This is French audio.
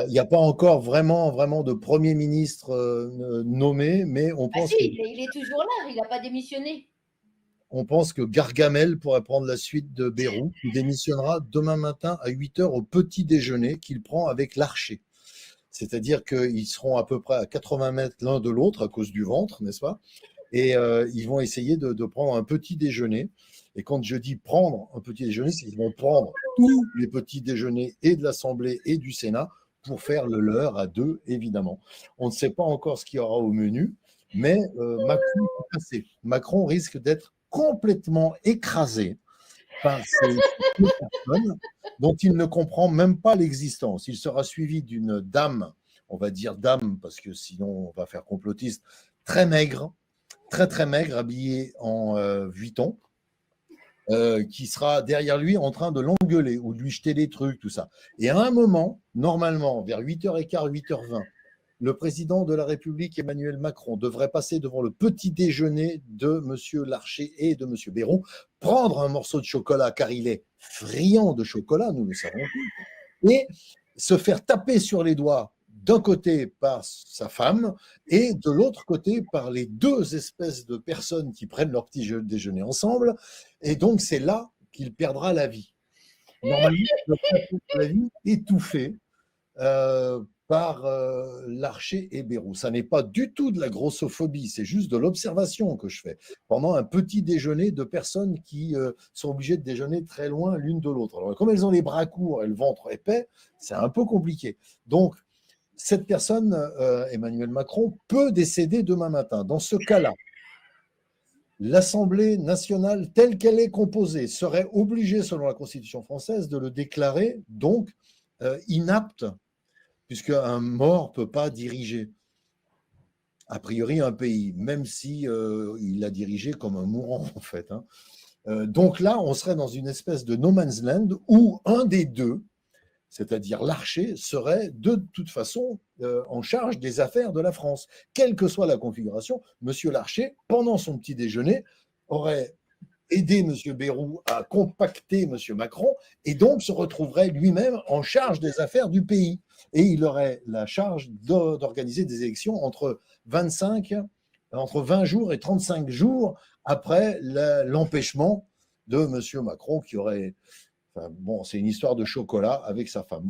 Il n'y a pas encore vraiment de Premier ministre nommé, mais Ah si, il est toujours là, il n'a pas démissionné. on pense que Gargamel pourrait prendre la suite de Bayrou, qui démissionnera demain matin à 8 heures au petit déjeuner qu'il prend avec l'archer. C'est-à-dire qu'ils seront à peu près à 80 mètres l'un de l'autre à cause du ventre, n'est-ce pas? Et ils vont essayer de prendre un petit déjeuner. Et quand je dis prendre un petit déjeuner, c'est qu'ils vont prendre tous les petits déjeuners et de l'Assemblée et du Sénat pour faire le leur à deux, évidemment. On ne sait pas encore ce qu'il y aura au menu, mais Macron risque d'être complètement écrasé par ces deux personnes dont il ne comprend même pas l'existence. Il sera suivi d'une dame, on va dire dame, parce que sinon on va faire complotiste, très maigre, très maigre, habillée en vuitton, qui sera derrière lui en train de l'engueuler ou de lui jeter des trucs, tout ça. Et à un moment, normalement, vers 8h15, 8h20, le président de la République, Emmanuel Macron, devrait passer devant le petit déjeuner de M. Larcher et de M. Bayrou, prendre un morceau de chocolat, car il est friand de chocolat, nous le savons tous, et se faire taper sur les doigts d'un côté par sa femme et de l'autre côté par les deux espèces de personnes qui prennent leur petit déjeuner ensemble. Et donc, c'est là qu'il perdra la vie. Normalement, il doit perdre la vie étouffé par Larcher et Bayrou. Ça n'est pas du tout de la grossophobie, c'est juste de l'observation que je fais pendant un petit déjeuner de personnes qui sont obligées de déjeuner très loin l'une de l'autre. Alors, comme elles ont les bras courts et le ventre épais, c'est un peu compliqué. Donc, cette personne, Emmanuel Macron, peut décéder demain matin. Dans ce cas-là, l'Assemblée nationale, telle qu'elle est composée, serait obligée, selon la Constitution française, de le déclarer donc inapte, puisqu'un mort ne peut pas diriger, a priori, un pays, même si il l'a dirigé comme un mourant, en fait. Hein. Donc là, on serait dans une espèce de no man's land où un des deux, c'est-à-dire Larcher, serait de toute façon en charge des affaires de la France. Quelle que soit la configuration, M. Larcher, pendant son petit déjeuner, aurait aidé M. Bayrou à compacter M. Macron et donc se retrouverait lui-même en charge des affaires du pays. Et il aurait la charge d'organiser des élections entre 20 jours et 35 jours après l'empêchement de M. Macron qui aurait... Enfin, bon, c'est une histoire de chocolat avec sa femme.